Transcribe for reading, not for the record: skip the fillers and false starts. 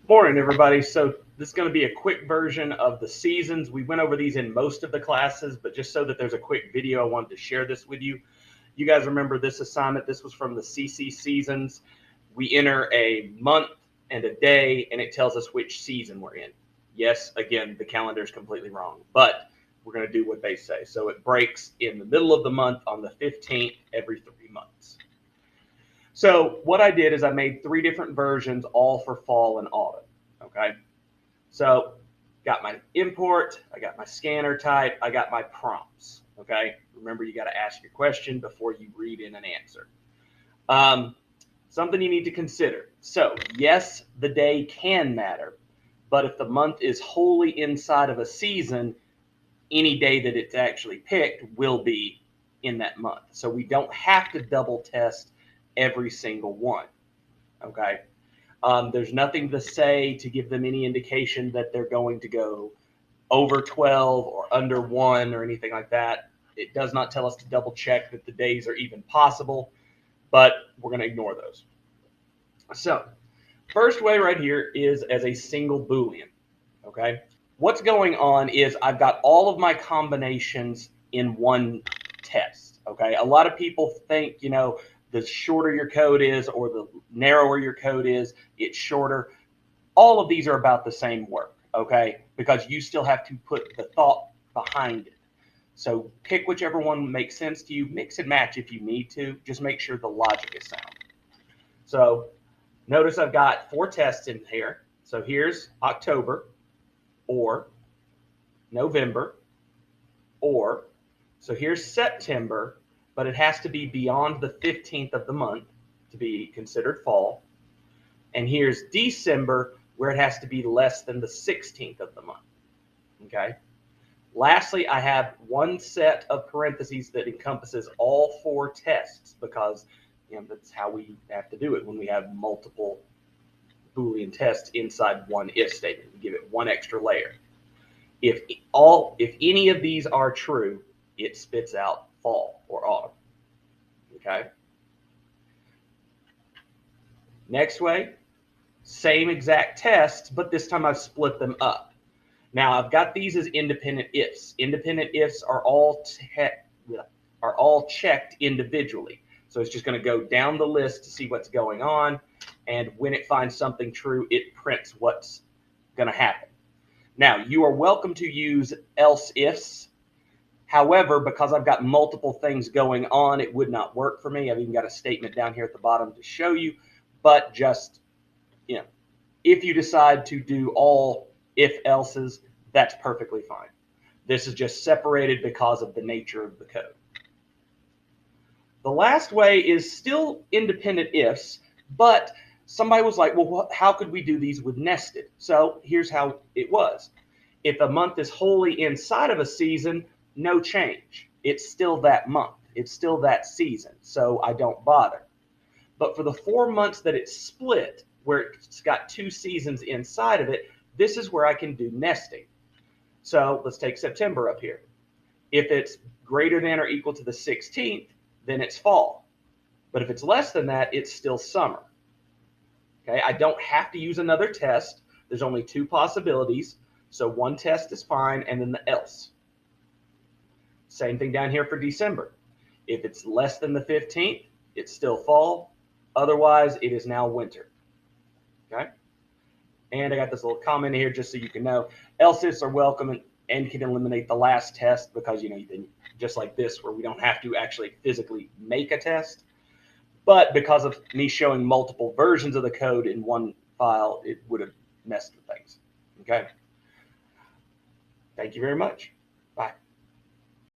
Morning, everybody. So this is going to be a quick version of the seasons. We went over these in most of the classes, but just so that there's a quick video, I wanted to share this with you. You guys remember this assignment? This was from the CC seasons. We enter a month and a day, and it tells us which season we're in. Yes, again, the calendar is completely wrong, but we're going to do what they say. So it breaks in the middle of the month on the 15th every 3 months. So what I did is I made 3 different versions, all for fall and autumn. Okay, so got my import, I got my scanner type, I got my prompts. Okay, remember you got to ask your question before you read in an answer. Something you need to consider. So yes, the day can matter, but if the month is wholly inside of a season, any day that it's actually picked will be in that month. So we don't have to double test every single one. Okay. There's nothing to say to give them any indication that they're going to go over 12 or under 1 or anything like that. It does not tell us to double check that the days are even possible, but we're going to ignore those. So first way right here is as a single Boolean. Okay. What's going on is I've got all of my combinations in one test. Okay. A lot of people think, the shorter your code is or the narrower your code is, it's shorter. All of these are about the same work, okay? Because you still have to put the thought behind it. So pick whichever one makes sense to you. Mix and match if you need to. Just make sure the logic is sound. So notice I've got 4 tests in here. So here's October or November or, so here's September, but it has to be beyond the 15th of the month to be considered fall. And here's December, where it has to be less than the 16th of the month. Okay. Lastly, I have one set of parentheses that encompasses all 4 tests because that's how we have to do it when we have multiple Boolean tests inside one if statement. We give it one extra layer. If any of these are true, it spits out fall or autumn. Okay. Next way, same exact tests, but this time I've split them up. Now I've got these as independent ifs. Independent ifs are all checked individually. So it's just going to go down the list to see what's going on, and when it finds something true, it prints what's going to happen. Now you are welcome to use else ifs. However, because I've got multiple things going on, it would not work for me. I've even got a statement down here at the bottom to show you, but just, if you decide to do all if else's, that's perfectly fine. This is just separated because of the nature of the code. The last way is still independent ifs, but somebody was like, well, how could we do these with nested? So here's how it was. If a month is wholly inside of a season, no change. It's still that month. It's still that season. So I don't bother. But for the 4 months that it's split, where it's got 2 seasons inside of it, this is where I can do nesting. So let's take September up here. If it's greater than or equal to the 16th, then it's fall. But if it's less than that, it's still summer. Okay, I don't have to use another test. There's only 2 possibilities. So one test is fine, and then the else. Same thing down here for December. If it's less than the 15th, it's still fall. Otherwise, it is now winter. Okay? And I got this little comment here just so you can know. Else ifs are welcome and can eliminate the last test because, just like this, where we don't have to actually physically make a test. But because of me showing multiple versions of the code in one file, it would have messed with things. Okay? Thank you very much.